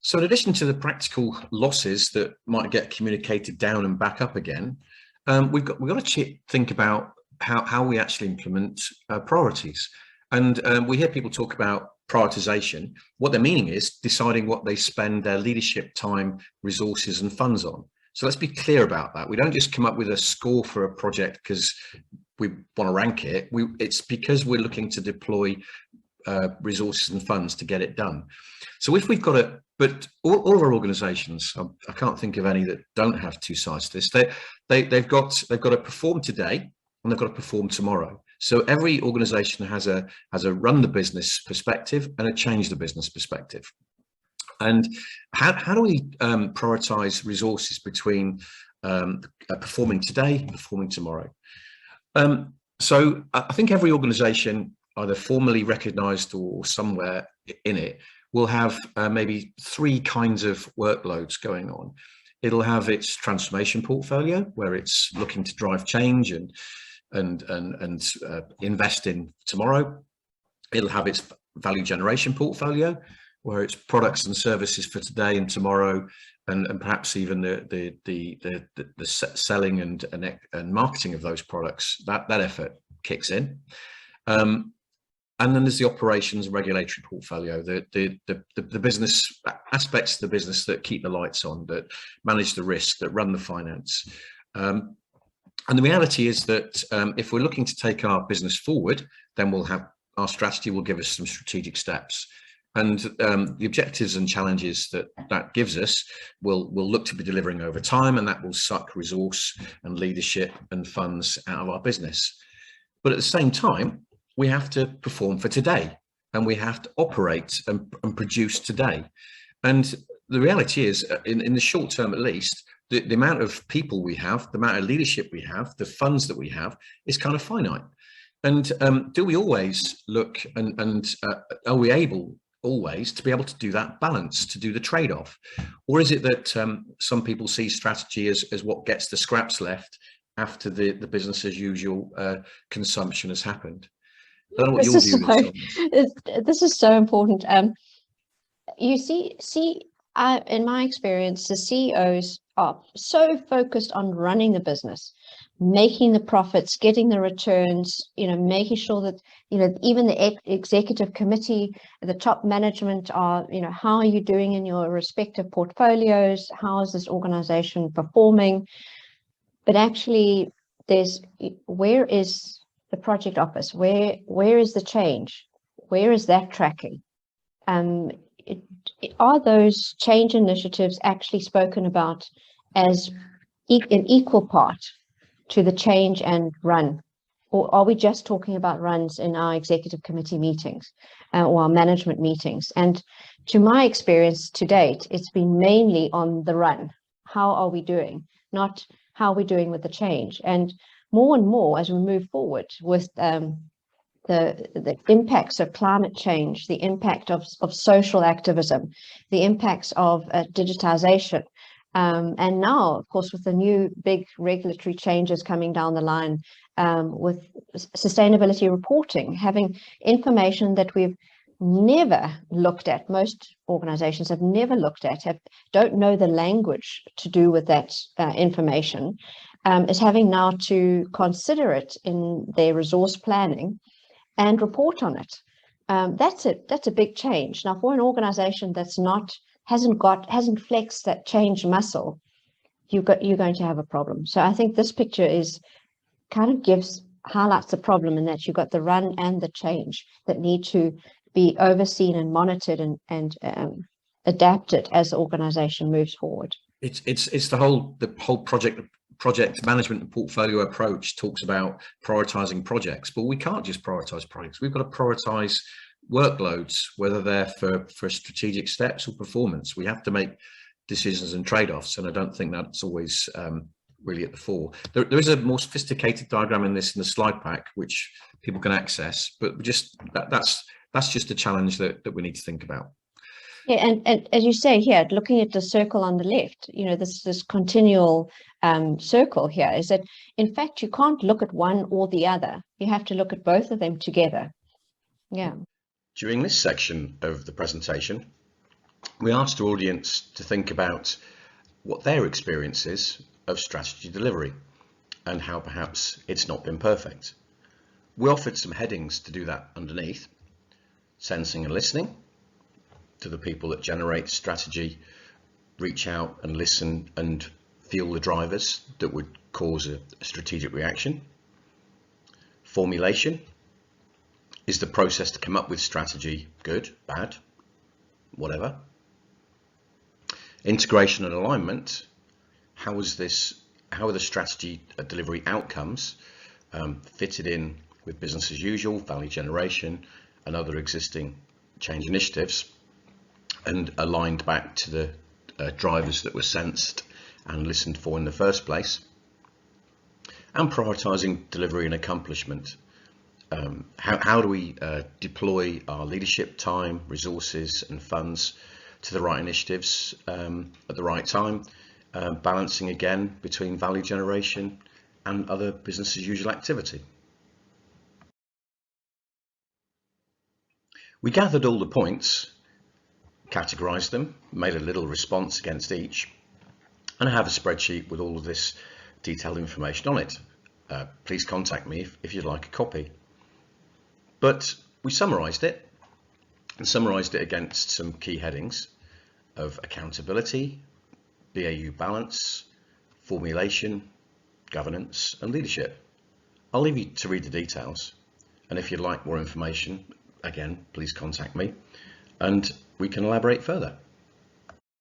So in addition to the practical losses that might get communicated down and back up again, we've got to think about how we actually implement priorities. And we hear people talk about prioritization. What they're meaning is deciding what they spend their leadership time, resources and funds on. So let's be clear about that. We don't just come up with a score for a project because we want to rank it. It's because we're looking to deploy resources and funds to get it done. So if we've got a, but all of our organizations, I can't think of any that don't have two sides to this. They've got to perform today and they've got to perform tomorrow. So every organization has a run the business perspective and a change the business perspective. And how do we prioritize resources between performing today and performing tomorrow? So I think every organization, either formally recognized or somewhere in it, will have maybe three kinds of workloads going on. It'll have its transformation portfolio, where it's looking to drive change and invest in tomorrow. It'll have its value generation portfolio, where it's products and services for today and tomorrow, and perhaps even the selling and marketing of those products. That effort kicks in. And then there's the operations and regulatory portfolio, the business aspects of the business that keep the lights on, that manage the risk, that run the finance. And the reality is that if we're looking to take our business forward, then we'll have our strategy will give us some strategic steps. And the objectives and challenges that gives us will look to be delivering over time, and that will suck resource and leadership and funds out of our business. But at the same time, we have to perform for today, and we have to operate and produce today. And the reality is, in the short term at least, the amount of people we have, the amount of leadership we have, the funds that we have is kind of finite. And do we always look and are we able always to be able to do that balance, to do the trade-off? Or is it that some people see strategy as what gets the scraps left after the business as usual consumption has happened? I don't know what your view is. This is so important. You see, in my experience, the CEOs are so focused on running the business, making the profits, getting the returns, making sure that, even the executive committee, the top management are, how are you doing in your respective portfolios? How is this organization performing? But actually, where is the project office? Where is the change? Where is that tracking? Are those change initiatives actually spoken about as an equal part to the change and run? Or are we just talking about runs in our executive committee meetings or our management meetings? And to my experience to date, it's been mainly on the run. How are we doing? Not how are we doing with the change? And more as we move forward with the impacts of climate change, the impact of social activism, the impacts of digitization, and now, of course, with the new big regulatory changes coming down the line, with sustainability reporting, having information that we've never looked at, most organizations have never looked at, don't know the language to do with that information, is having now to consider it in their resource planning and report on it. That's a big change. Now, for an organization that's hasn't flexed that change muscle, you're going to have a problem. So I think this picture highlights the problem in that you've got the run and the change that need to be overseen and monitored and adapted as the organization moves forward. It's the whole project management and portfolio approach talks about prioritizing projects, but we can't just prioritize projects. We've got to prioritize workloads, whether they're for strategic steps or performance. We have to make decisions and trade-offs, and I don't think that's always really at the fore. There is a more sophisticated diagram in the slide pack which people can access, but that's just a challenge that we need to think about. Yeah, and as you say here, looking at the circle on the left, this continual circle here is that, in fact, you can't look at one or the other. You have to look at both of them together. Yeah. During this section of the presentation, We asked our audience to think about what their experience is of strategy delivery and how perhaps it's not been perfect. We offered some headings to do that underneath: sensing and listening, to the people that generate strategy, reach out and listen and feel the drivers that would cause a strategic reaction. Formulation, is the process to come up with strategy good, bad, whatever? Integration and alignment, how are the strategy delivery outcomes fitted in with business as usual, value generation and other existing change initiatives, and aligned back to the drivers that were sensed and listened for in the first place. And prioritizing delivery and accomplishment. How do we deploy our leadership time, resources and funds to the right initiatives at the right time, balancing again between value generation and other business as usual activity. We gathered all the points, categorized them, made a little response against each, and I have a spreadsheet with all of this detailed information on it. Please contact me if you'd like a copy. But we summarized it against some key headings of accountability, BAU balance, formulation, governance and leadership. I'll leave you to read the details, and if you'd like more information, again, please contact me and we can elaborate further.